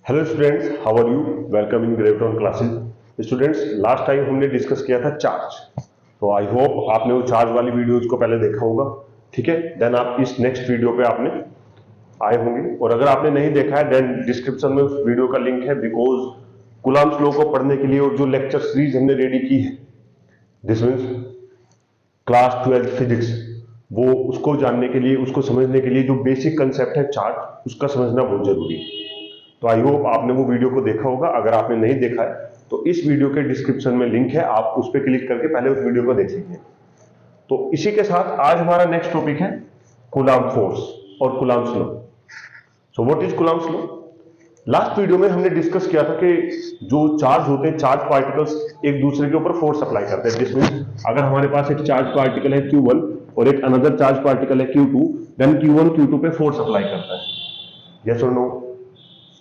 Hello students, how are you? Welcome in Graviton classes. Students, last time हमने discuss किया था charge. तो आई hope आपने वो चार्ज वाली वीडियोज को पहले देखा होगा। ठीक है, देन आप इस नेक्स्ट वीडियो पे आपने आए होंगे, और अगर आपने नहीं देखा है देन डिस्क्रिप्शन में उस वीडियो का लिंक है। बिकॉज कूलम्ब्स लॉ को पढ़ने के लिए और जो लेक्चर सीरीज हमने रेडी की है, दिस मीन्स क्लास 12 फिजिक्स, वो उसको जानने के लिए, उसको समझने के लिए जो बेसिक कंसेप्ट है चार्ज, उसका समझना बहुत जरूरी है। तो आई होप आपने वो वीडियो को देखा होगा। अगर आपने नहीं देखा है तो इस वीडियो के डिस्क्रिप्शन में लिंक है, आप उस पर क्लिक करके पहले उस वीडियो को देख लीजिए। तो इसी के साथ आज हमारा नेक्स्ट टॉपिक है कूलम्ब फोर्स और Coulomb's law. So what is Coulomb's law? Last video में हमने डिस्कस किया था कि जो चार्ज होते हैं, चार्ज पार्टिकल्स एक दूसरे के ऊपर फोर्स अप्लाई करते हैं। जिसमें अगर हमारे पास एक चार्ज पार्टिकल है Q1 और एक अनदर चार्ज पार्टिकल है Q2, देन Q1 Q2 पे फोर्स अप्लाई करता है। यस और नो?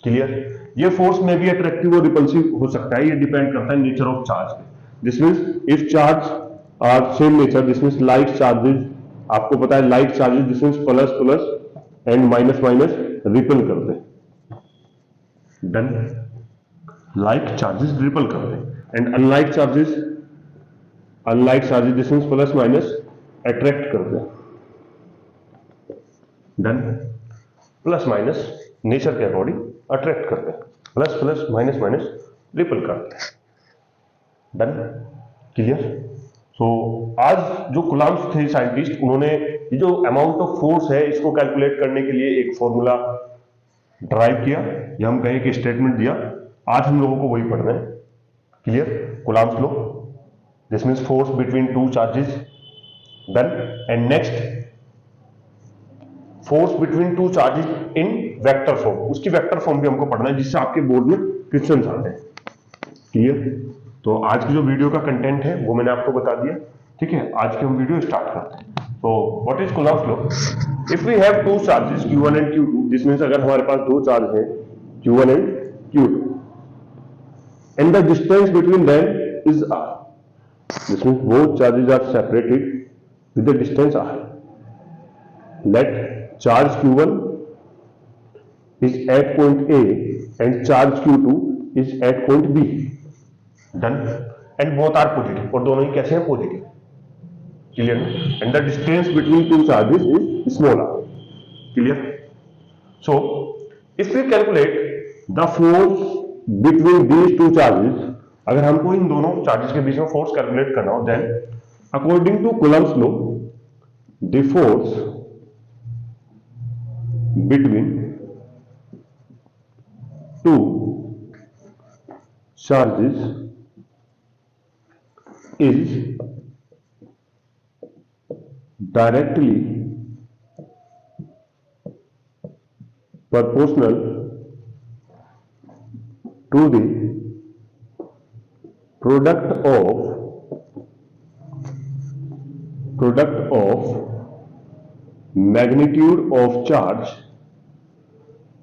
क्लियर? ये फोर्स में भी अट्रैक्टिव और रिपल्सिव हो सकता है, ये डिपेंड करता है नेचर ऑफ चार्ज पे। This means if charge are same nature, this means like charges, आपको पता है like charges this means plus plus and minus minus repel करते हैं। डन? लाइक चार्जेस रिपल करते हैं and unlike charges this means plus minus attract करते हैं। Done? Plus minus nature के अकॉर्डिंग अट्रैक्ट करते हैं, plus plus minus minus repel करते हैं। डन? क्लियर? सो आज जो कूलम्ब्स थे साइंटिस्ट, उन्होंने ये जो अमाउंट ऑफ फोर्स है इसको कैलकुलेट करने के लिए एक फॉर्मूला ड्राइव किया, या हम कहें कि स्टेटमेंट दिया। आज हम लोगों को वही पढ़ना है। Clear? Coulomb's law, this means force between two charges. Done? And next force between two charges in vector form, उसकी वेक्टर फॉर्म भी हमको पढ़ना है, जिससे आपके बोर्ड में क्वेश्चन आते हैं। क्लियर? तो आज की जो वीडियो का कंटेंट है वो मैंने आपको बता दिया। ठीक है, आज की हम वीडियो स्टार्ट करते हैं। तो what is Coulomb's law? If we have two charges Q1 and Q2, this means अगर हमारे पास दो चार्ज हैं Q1 and Q2 and the distance between them is r, this means both charges are separated with the distance r. Let charge Q1 is at point A and charge Q2 is at point B. Done? And both are positive, और दोनों ही कैसे हैं? Positive. Clear? And the distance between two charges is small r. Clear? So if we calculate the force between these two charges, अगर हमको इन दोनों charges के बीच में फोर्स कैलकुलेट करना हो, then according to Coulomb's law the force between two charges is directly proportional to the product of magnitude of charge,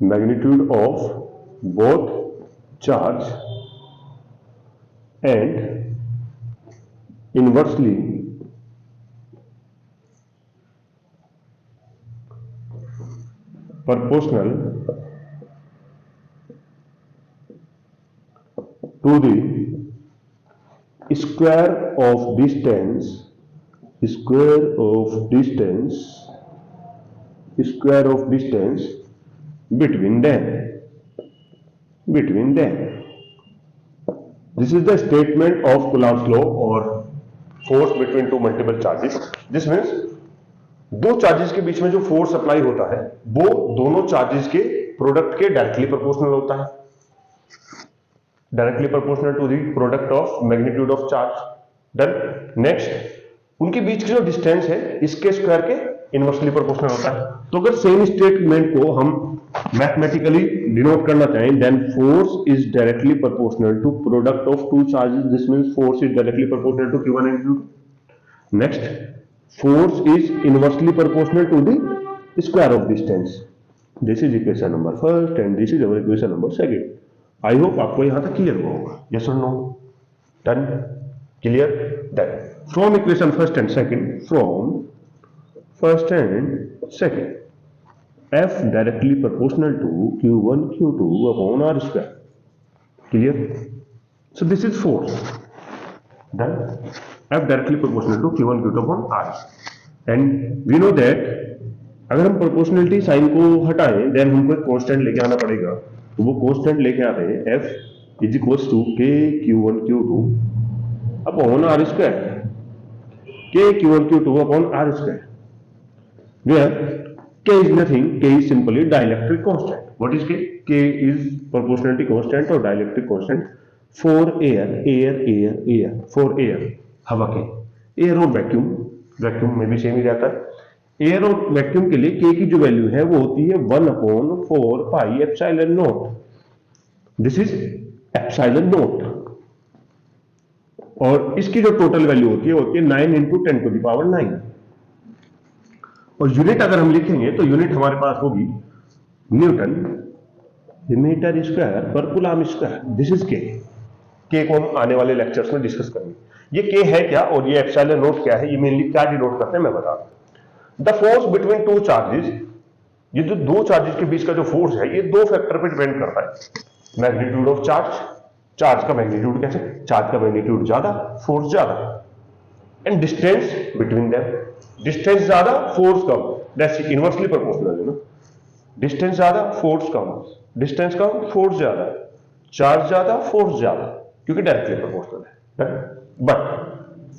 magnitude of both charge and inversely proportional to the square of distance between them. This is the statement of Coulomb's law or force between two multiple charges. This means दो charges के बीच में जो force apply होता है वो दोनों charges के product के डायरेक्टली प्रोपोर्शनल होता है, directly proportional to the product of magnitude of charge. Done? Next उनके बीच की जो डिस्टेंस है इसके स्क्वायर के इनवर्सली प्रोपोर्शनल होता है। तो अगर सेम स्टेटमेंट को हम मैथमेटिकली डिनोट करना चाहें, then force is directly proportional to product of two charges, this means force is directly proportional to Q1 and Q2. Next, force is inversely proportional to the square of distance. This is equation number first and this is our equation number second. I hope आपको यहां तक clear होगा. Yes और no? Done? Clear? Then from equation first and second F directly proportional to Q1 Q2 upon R square. Clear? So this is force. Done. F directly proportional to Q1 Q2 upon R. And we know that अगर हम proportionality sign को हटाएं then हमको एक constant लेके आना पड़ेगा, तो वो कांस्टेंट लेके आते हैं F is equals to K Q1 Q2 upon R square. K Q1 Q2 upon R square, where K is nothing, K is simply dielectric constant. What is K? K is proportionality constant or dielectric constant for air, for air, हवा के. Air और vacuum में भी same ही रहता है. Air और vacuum के लिए K की जो वैल्यू है वो होती है 1/4 pi epsilon not. This is epsilon not. और इसकी जो टोटल वैल्यू होती है 9 × 10⁹ और यूनिट अगर हम लिखेंगे तो यूनिट हमारे पास होगी न्यूटन मीटर स्क्वायर पर कूलम स्क्वायर. दिस इज के को हम आने वाले लेक्चर्स में डिस्कस करेंगे. ये के है क्या और ये एप्सिलॉन नॉट क्या है, ये मेनली क्या डिनोट करते हैं मैं बता दूं. The force between two charges, ये जो दो चार्जेस के बीच का जो फोर्स है ये दो फैक्टर पे डिपेंड करता है. मैग्नीट्यूड ऑफ चार्ज का मैग्नीट्यूड कैसे, चार्ज का मैग्नीट्यूड ज्यादा फोर्स ज्यादा. And distance between them, distance ज्यादा फोर्स कम, दैट्स इनवर्सली प्रोपोर्शनल है ना. डिस्टेंस ज्यादा फोर्स कम, डिस्टेंस कम फोर्स ज्यादा, चार्ज ज्यादा फोर्स ज्यादा, क्योंकि डायरेक्टली प्रोपोर्शनल है. But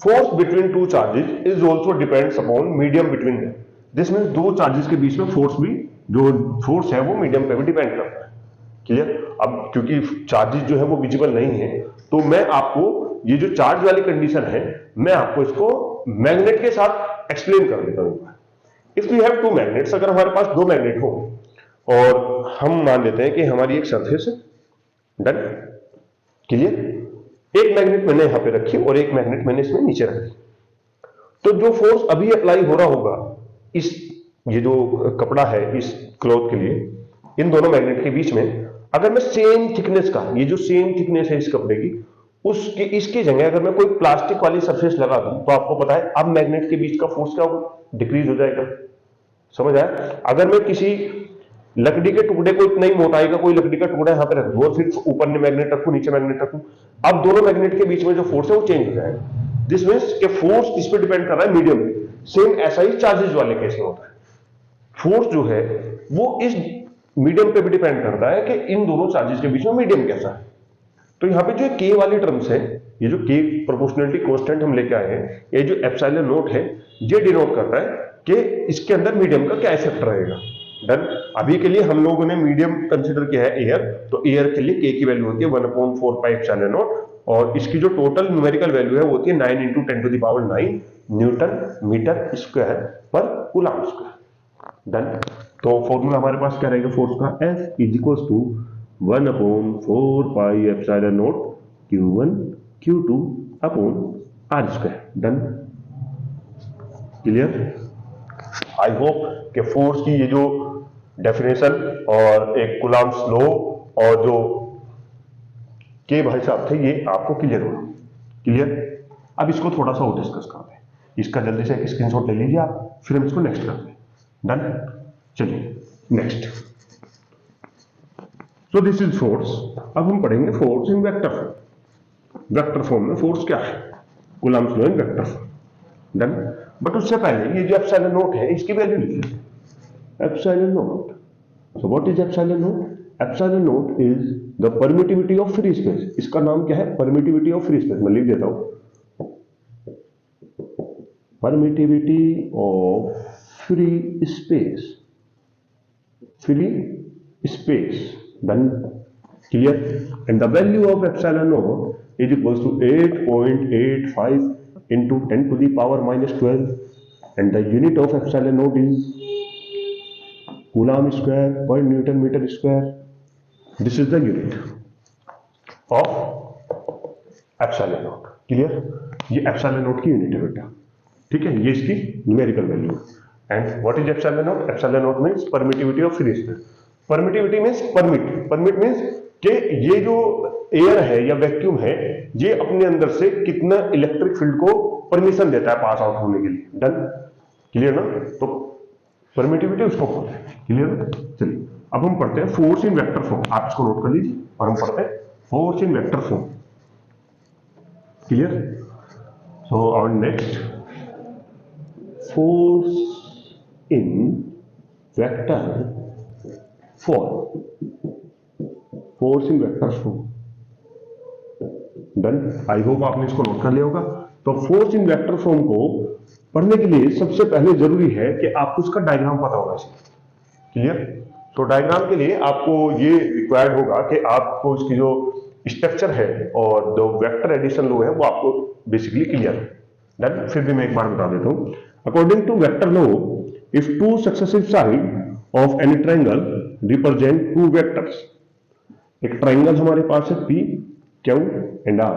force between two charges is also depends upon medium between them. This means दो चार्जेस के बीच में फोर्स भी, जो फोर्स है वो मीडियम पे भी डिपेंड करता है. क्लियर? अब क्योंकि चार्जेस जो है वो विजिबल नहीं है तो मैं आपको ये जो चार्ज वाली कंडीशन है मैं आपको इसको मैग्नेट के साथ एक्सप्लेन कर देता हूं. If we have two magnets, अगर हमारे पास दो मैग्नेट हो और हम मान लेते हैं कि हमारी एक सरफेस है. डन. क्लियर? एक मैग्नेट मैंने यहां पे रखी और एक मैग्नेट मैंने इसमें नीचे रखी. तो जो फोर्स अभी अप्लाई हो रहा होगा इस, ये जो कपड़ा है इस क्लॉथ के लिए, इन दोनों मैग्नेट के बीच में अगर मैं सेम थिकनेस का, ये जो सेम थिकनेस है इस कपड़े की, उसके इसकी जगह अगर मैं कोई प्लास्टिक वाली सरफेस लगा दूं तो आपको पता है अब मैग्नेट के बीच का फोर्स क्या होगा, डिक्रीज हो जाएगा. समझ आया? अगर मैं किसी लकड़ी के टुकड़े को इतना ही मोटाई का कोई लकड़ी का टुकड़ा यहां पे रख दूं और फिर ऊपर में मैग्नेट रखूं नीचे मैग्नेट रखूं, अब दोनों मैग्नेट के बीच में जो फोर्स है वो चेंज हो जाएगा. दिस मींस कि फोर्स इस पे डिपेंड कर रहा है मीडियम पे. सेम ऐसा ही चार्जेस वाले केस में होता है. फोर्स जो है वो इस मीडियम पे भी डिपेंड करता है कि इन दोनों चार्जेस के बीच में मीडियम कैसा है. तो यहाँ पे जो के वाली टर्म्स है, ये जो के प्रोपोर्शनलिटी कांस्टेंट हम लेके आए हैं, ये जो एप्सिलॉन नॉट है ये डिनोट करता है कि इसके अंदर मीडियम का क्या इफेक्ट रहेगा. डन. अभी के लिए हम लोगों ने मीडियम कंसीडर किया है एयर, तो एयर के लिए के की वैल्यू होती है 1/4 पाई एप्सिलॉन नॉट और इसकी जो टोटल न्यूमेरिकल वैल्यू है वो होती है 9 × 10⁹ न्यूटन मीटर स्क्वायर पर कूलम स्क्वायर. डन. तो फॉर्मूला हमारे पास क्या रहेगा फोर्स का, F is equals to 1/4 pi epsilon naught Q1 Q2 upon R square. Done. Clear? I hope कि फोर्स की ये जो डेफिनेशन और एक कूलम्ब्स लॉ और जो के भाई साहब थे ये आपको क्लियर होगा. क्लियर? अब इसको थोड़ा सा और डिस्कस करते हैं. इसका जल्दी से एक स्क्रीनशॉट ले लीजिए आप, फिर हम इसको नेक्स्ट करते हैं. डन. चलिए next. So this is force. अब हम पढ़ेंगे force in vector form. Vector form में फोर्स क्या है, Coulomb's law in vector form. Done. But उससे पहले ये जो एप्सिलॉन नॉट है इसकी वैल्यू लिख लीजिए. Epsilon not. So what is epsilon not? Epsilon naught is the permittivity of free space. इसका नाम क्या है, परमिटिविटी ऑफ फ्री स्पेस. मैं लिख देता हूं, permittivity of free space. Free space. Done. Clear? And the value of epsilon naught is equals to 8.85 into 10⁻⁻12 and the unit of epsilon naught is coulomb square per Newton meter square. This is the unit of epsilon naught. Clear? ये epsilon naught की unit है बेटा. ठीक है, ये इसकी numerical value. And what is epsilon naught? Epsilon naught means permittivity of free space. Permittivity means permit means कि ये जो एयर है या वैक्यूम है ये अपने अंदर से कितना इलेक्ट्रिक फील्ड को परमिशन देता है पास आउट होने के लिए. डन. क्लियर ना? तो परमिटिविटी उसको बोलते हैं। क्लियर? चलिए अब हम पढ़ते हैं फोर्स इन वेक्टर फॉर्म। आप इसको नोट कर लीजिए और हम पढ़ते हैं force in vector form. Clear? So our next force in vector form, force in vector form. Done. I hope आपने इसको नोट कर लिया होगा। तो फोर्स इन वेक्टर फॉर्म को पढ़ने के लिए सबसे पहले जरूरी है कि आपको इसका डायग्राम पता होना चाहिए। क्लियर? तो डायग्राम के लिए आपको ये रिक्वायर्ड होगा कि आपको इसकी जो स्ट्रक्चर है और जो वेक्टर एडिशन लॉ है वो आपको बेसिकली क्लियर है। डन। फिर भी मैं एक बार बता देता हूं। According to vector law, if two successive side of any triangle represent two vectors, एक ट्रायंगल हमारे पास है P, Q एंड R।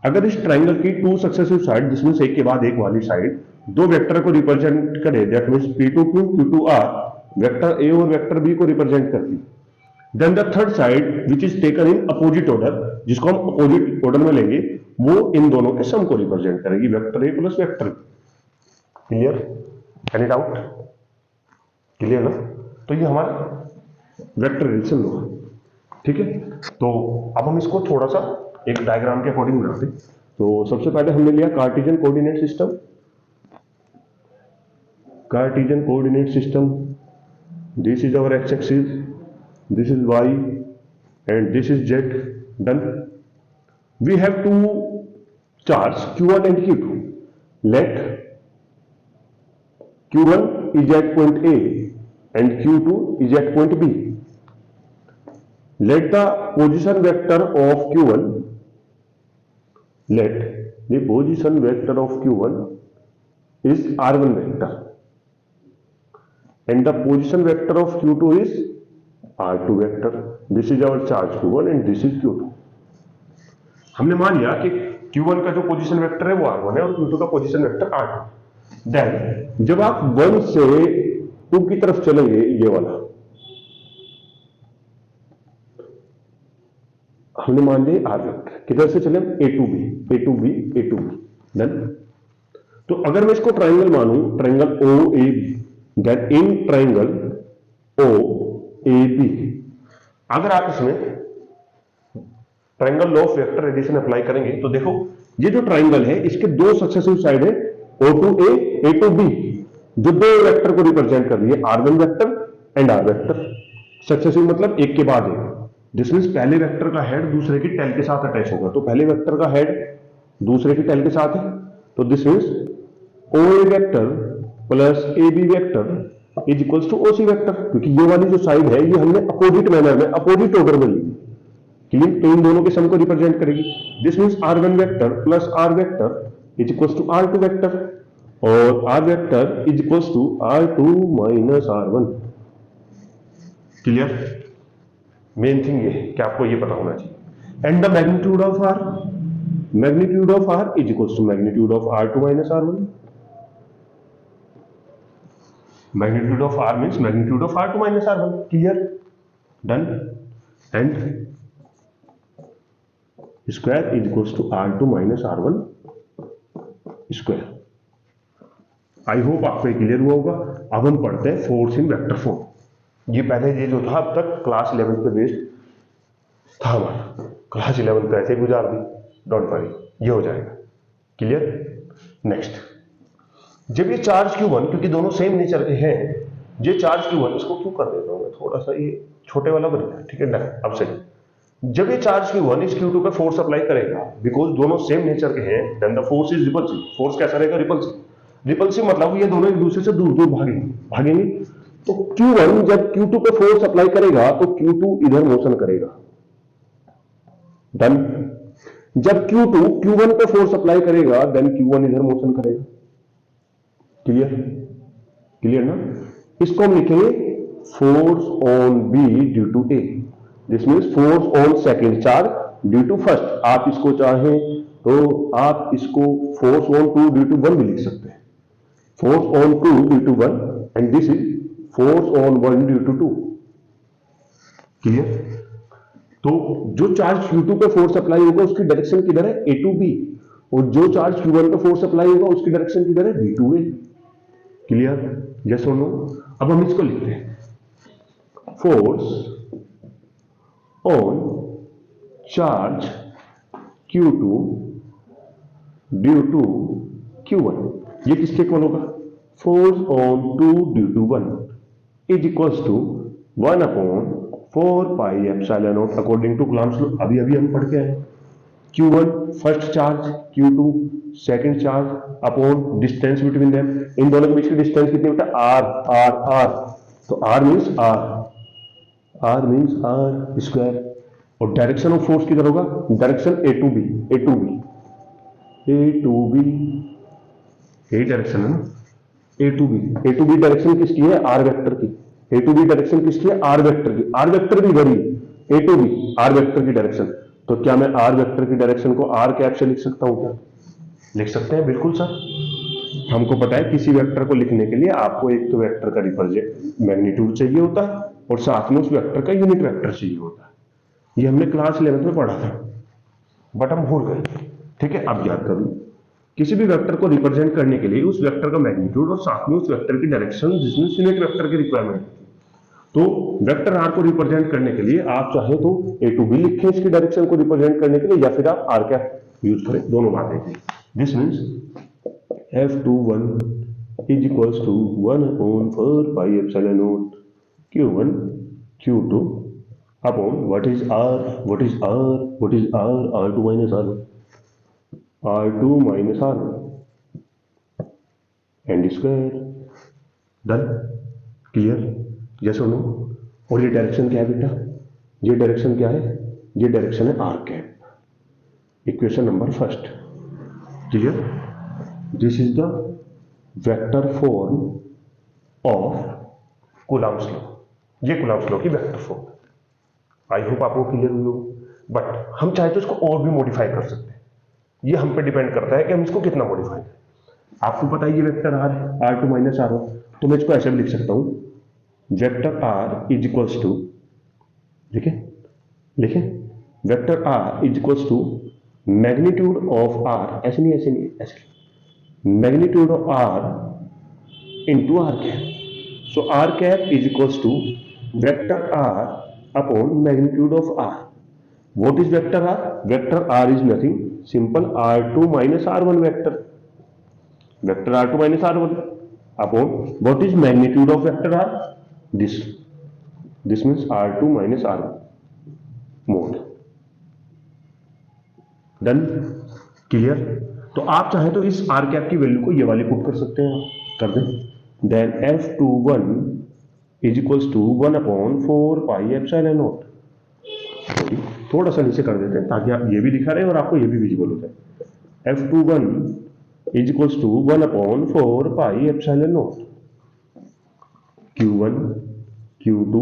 अगर इस ट्रायंगल की टू सक्सेसिव साइड, जिसमें से एक के बाद एक वाली साइड दो वेक्टर को रिप्रेजेंट करे, that means P2Q, Q2R, vector A और वेक्टर B को रिप्रेजेंट करती, then the third side which is taken in opposite order, जिसको हम अपोजिट ऑर्डर में लेंगे, वो इन दोनों के सम को रिप्रेजेंट करेगी, vector A plus vector B। Clear? Any doubt? Clear ना? तो ये हमारा वेक्टर एडिशन लॉ है। ठीक है? तो अब हम इसको थोड़ा सा एक डायग्राम के अकॉर्डिंग बनाते हैं। तो सबसे पहले हमने लिया Cartesian coordinate system. Cartesian coordinate system, this is our X axis, this is Y and this is Z. Done. We have two charge Q1 and Q2। Let Q1 is at point A and Q2 is at point B. Let the position vector of Q1, let the position vector of Q1 is R1 vector and the position vector of Q2 is R2 vector. This is our charge Q1 and this is Q2. हमने मान लिया कि Q1 का जो position vector है वो R1 है और Q2 का पोजीशन वेक्टर R2। देन जब आप 1 से 2 की तरफ चलेंगे, ये वाला हमने मान लिया आर वेक्टर, किधर से चले? A to B, A to B, A to B। Done. तो अगर मैं इसको ट्राइंगल मानूं, triangle OAB, then in triangle OAB, अगर आप इसमें triangle law of vector addition apply करेंगे तो देखो ये जो ट्राइंगल है इसके दो सक्सेसिव साइड है, O to A, A to B, जो दो वेक्टर को रिप्रेजेंट कर रही है, R1 vector and R vector. Successive मतलब एक के बाद एक, जिसमें पहले वेक्टर का हेड दूसरे की टेल के साथ अटैच होगा। तो पहले वेक्टर का हेड दूसरे की टेल के साथ है, तो this means OA vector plus AB vector is equals to OC vector, क्योंकि ये वाली जो साइड है ये हमने अपोजिट मैनर में, अपोजिट ऑर्डर में ली। क्लियर? तो इन दोनों के सम को रिप्रेजेंट करेगी। This means R1 vector plus R vector is equals to R2 vector और R vector is equals to R2 minus R1। Clear? Main thing ये है कि आपको ये पता होना चाहिए। And the magnitude of R, magnitude of R is equals to magnitude of R2 minus R1। Magnitude of R means magnitude of R2 minus R1। Clear? Done. And square is equals to R2 minus R1 square. I hope आपको clear हुआ होगा। अब हम पढ़ते हैं force in vector form. ये पहले ये जो था अब तक क्लास 11 पे बेस्ड था हमारा, क्लास 11 पे ऐसे गुजार दी, डोंट वरी, ये हो जाएगा। क्लियर? नेक्स्ट, जब ये चार्ज Q1, क्योंकि दोनों सेम नेचर के हैं, ये चार्ज Q1, इसको क्यों कर देता हूं मैं थोड़ा सा ये छोटे वाला बन गया, ठीक है? डन। अब सही, जब ये चार्ज Q1 इस Q2 पे फोर्स अप्लाई करेगा, बिकॉज दोनों सेम नेचर के हैं, then the force is repulsive. Force कैसा रहेगा? रिपल्सिव। रिपल्सिव मतलब ये दोनों एक दूसरे से दूर दूर भागेंगे। तो Q1 जब Q2 पे फोर्स अप्लाई करेगा तो Q2 इधर मोशन करेगा। डन। जब Q2 Q1 पे फोर्स अप्लाई करेगा देन Q1 इधर मोशन करेगा। क्लियर? क्लियर ना? इसको हम लिखेंगे force on B due to A। This means force on second charge due to first. आप इसको चाहें तो आप इसको फोर्स ऑन 2 ड्यू टू 1 भी लिख सकते हैं। Force on 2 due to 1 and this is force on 1 due to 2। Clear? तो जो चार्ज Q2 पे फोर्स अप्लाई होगा उसकी डायरेक्शन किधर है? A to B। और जो चार्ज Q1 पे फोर्स अप्लाई होगा उसकी डायरेक्शन किधर है? B to A। Clear? Yes और नो? अब हम इसको लिखते हैं, force on charge Q2 due to Q1, ये किसके इक्वल होगा, force on 2 due to 1 is equals to 1/4πε0 according to Coulomb's law. अभी अभी हम पढ़ के आए, Q1 first charge, Q2 second charge upon distance between them, इन दोनों के बीच की डिस्टेंस कितनी बेटा, r। तो r मींस r स्क्वायर, और डायरेक्शन ऑफ फोर्स किधर होगा, डायरेक्शन A टू बी, यही डायरेक्शन है ना, A टू बी डायरेक्शन किसकी है, r वेक्टर की। A टू बी डायरेक्शन किसकी है, r वेक्टर की। r वेक्टर भी इधर ही, A to B r vector की डायरेक्शन। तो क्या मैं r वेक्टर की डायरेक्शन को r कैप से लिख सकता हूं क्या, लिख सकते हैं, बिल्कुल सर। हमको पता है किसी वेक्टर को लिखने के लिए आपको एक तो वेक्टर का रिप्रेजेंट मैग्नीट्यूड चाहिए होता है और साथ में उस वेक्टर का यूनिट वेक्टर चाहिए होता है। ये हमने क्लास 11 में पढ़ा था, बट हम भूल गए। ठीक है, अब याद कर लो, किसी भी वेक्टर को रिप्रेजेंट करने के लिए उस वेक्टर का मैग्नीट्यूड और साथ में उस वेक्टर की डायरेक्शन जिसमें यूनिट वेक्टर की रिक्वायरमेंट। तो वेक्टर आर को रिप्रेजेंट करने के लिए आप चाहे तो ए टू बी लिखें इसकी डायरेक्शन को रिप्रेजेंट करने के लिए, या फिर आप आर कैप यूज करें, दोनों बातें थी। This means F21 is equals to 1/4πε0 Q1 Q2 upon what is R, R2 minus R1, and square, done, clear, yes और नो। और ये डायरेक्शन क्या है बेटा, ये डायरेक्शन क्या है, ये डायरेक्शन है R cap, equation number first, clear. This is the vector form of Coulomb's law, ये कूलम्ब्स लॉ की वेक्टर फॉर्म। आई होप आपको क्लियर हुई होगी, बट हम चाहे तो इसको और भी मॉडिफाई कर सकते हैं, ये हम पे डिपेंड करता है कि हम इसको कितना मॉडिफाई करें। आपको पता है ये वेक्टर आर है, R2 माइनस R1, तो मैं इसको ऐसे भी लिख सकता हूं, vector R is equals to, लिखें vector R is equals to magnitude of R, ऐसे magnitude of R into R cap. So R cap is equals to vector R upon magnitude of R. What is vector R, vector R is nothing, simple R2 minus R1 vector R2 minus R1 upon what is magnitude of vector R, this means R2 minus R1 mod, done, clear. तो आप चाहे तो इस are cap की value को ये वाली put कर सकते हैं, कर दें, then F21 is equals to 1/4πε0। थोड़ा सा नीचे कर देते हैं ताकि आप ये भी दिखा रहे हैं और आपको ये भी विजिबल होता है। F21 is equals to 1/4πε0 Q1 Q2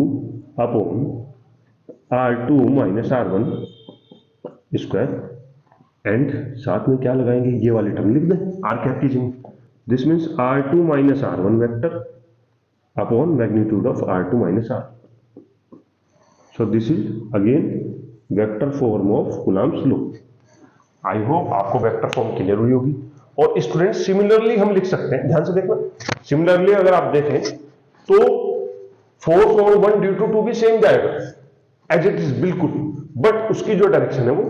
upon R2 minus R1 square, and साथ में क्या लगाएंगे, ये वाली टर्म लिख दें आर कैप की जगह। This means R2 minus R1 vector upon magnitude of R2 minus R। So this is again vector form of Coulomb's law. I hope आपको वेक्टर फॉर्म क्लियर हुई होगी। और स्टूडेंट सिमिलरली हम लिख सकते हैं, ध्यान से देखना, सिमिलरली अगर आप देखें तो फोर्स ऑन 1 ड्यू टू 2 भी सेम जाएगा एज इट इज, बिल्कुल, बट उसकी जो डायरेक्शन है वो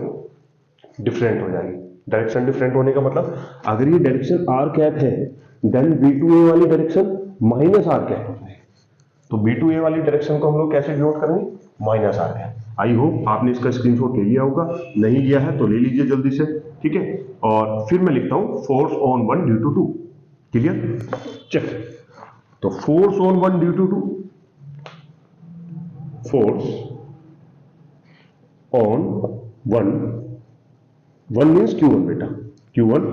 डिफरेंट हो जाएगी। डायरेक्शन डिफरेंट होने का मतलब, अगर ये डायरेक्शन आर कैप है देन B2A वाली डायरेक्शन माइनस आर कैप हो जाएगी। तो B2A वाली डायरेक्शन को हम लोग कैसे डिनोट करेंगे, minus R cap. I hope आपने इसका स्क्रीनशॉट ले लिया होगा, नहीं लिया है तो ले लीजिए जल्दी से, ठीक है। और फिर मैं लिखता हूं force on 1 due to 2, clear, check. तो force on 1 due to 2, force on 1 means Q1 बेटा, Q1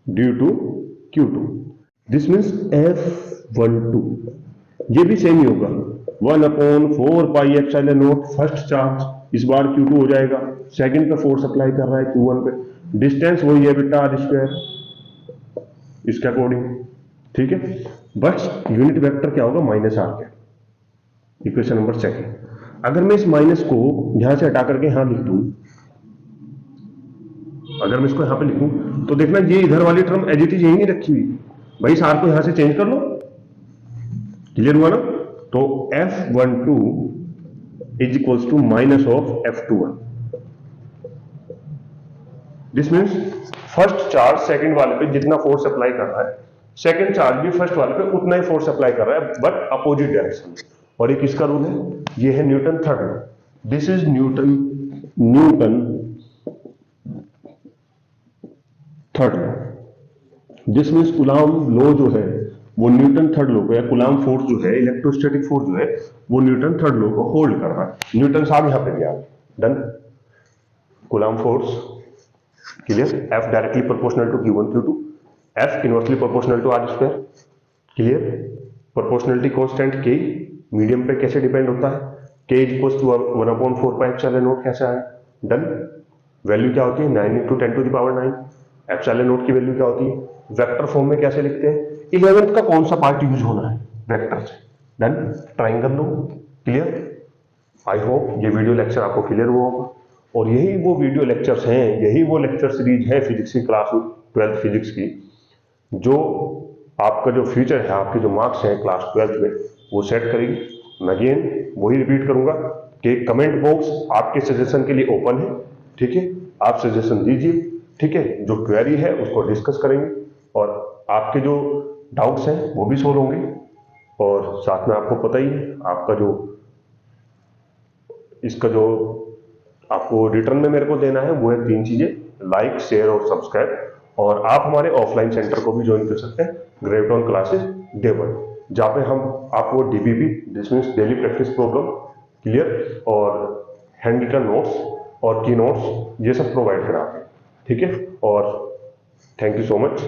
due to Q2, this means F12, ये भी सेम ही होगा 1/4πε0 फर्स्ट चार्ज, इस बार Q2 हो जाएगा, सेकंड पे फोर्स अप्लाई कर रहा है Q1 पे, डिस्टेंस वही है बेटा आर स्क्वायर इसके अकॉर्डिंग, ठीक है। बट यूनिट वेक्टर क्या होगा, minus R cap, equation number second. अगर मैं इस माइनस को यहां से हटा करके यहां लिख दूं, अगर मैं इसको यहां पे लिखूं तो देखना ये इधर वाली टर्म एज इट इज यही नहीं रखी हुई, भाई इस आर को यहां से चेंज कर लो, क्लियर हुआ ना? तो F12 is equals to minus of F21। This means first charge second वाले पे जितना फोर्स अप्लाई कर रहा है, सेकंड चार्ज भी फर्स्ट वाले पे उतना ही फोर्स अप्लाई कर रहा है, बट अपोजिट डायरेक्शन में। और ये किसका रूल है? ये है Newton third law. This is Newton third law. This means coulomb law जो है वो न्यूटन थर्ड लॉ को, या कूलाम फोर्स जो है, इलेक्ट्रोस्टैटिक फोर्स जो है, वो न्यूटन थर्ड लॉ को होल्ड कर रहा है। न्यूटन साहब यहां पे दिया, done. Coulomb force clear, F directly proportional to Q1 Q2, F inversely proportional to R square. Clear? Proportionality constant K medium पे कैसे डिपेंड होता है? K is equal to 1/4 pi epsilon naught. कैसे आया? डन। वैल्यू क्या होती है? 9 × 10⁹। Epsilon not की वैल्यू क्या होती है? वेक्टर फॉर्म में कैसे लिखते हैं? 11th का कौन सा पार्ट यूज होना है? वेक्टर से। Done. Triangle low. Clear? I hope ये वीडियो लेक्चर आपको क्लियर हुआ होगा। और यही वो वीडियो लेक्चर्स हैं, यही वो लेक्चर सीरीज है फिजिक्स की, क्लास 12th फिजिक्स की, जो आपका जो फ्यूचर है, आपके जो मार्क्स हैं क्लास 12th में, वो सेट करेगी। मैं अगेन वही रिपीट करूंगा कि कमेंट बॉक्स आपके सजेशन के लिए ओपन है। ठीक है? आप सजेशन दीजिए। ठीक है? जो क्वेरी है उसको डिस्कस करेंगे, और आपके जो डाउट्स हैं वो भी सोल्व होंगे। और साथ में आपको पता ही है, आपका जो इसका जो आपको रिटर्न में मेरे को देना है वो है 3 चीजें: लाइक, शेयर और सब्सक्राइब। और आप हमारे ऑफलाइन सेंटर को भी ज्वाइन कर सकते हैं, ग्रेविटॉन क्लासेस डे 1, जहाँ पे हम आपको DPP, this means daily practice problem, clear, और हैंड रिटन नोट्स और की नोट्स, ये सब प्रोवाइड कराते हैं। ठीक है? और थैंक यू सो मच।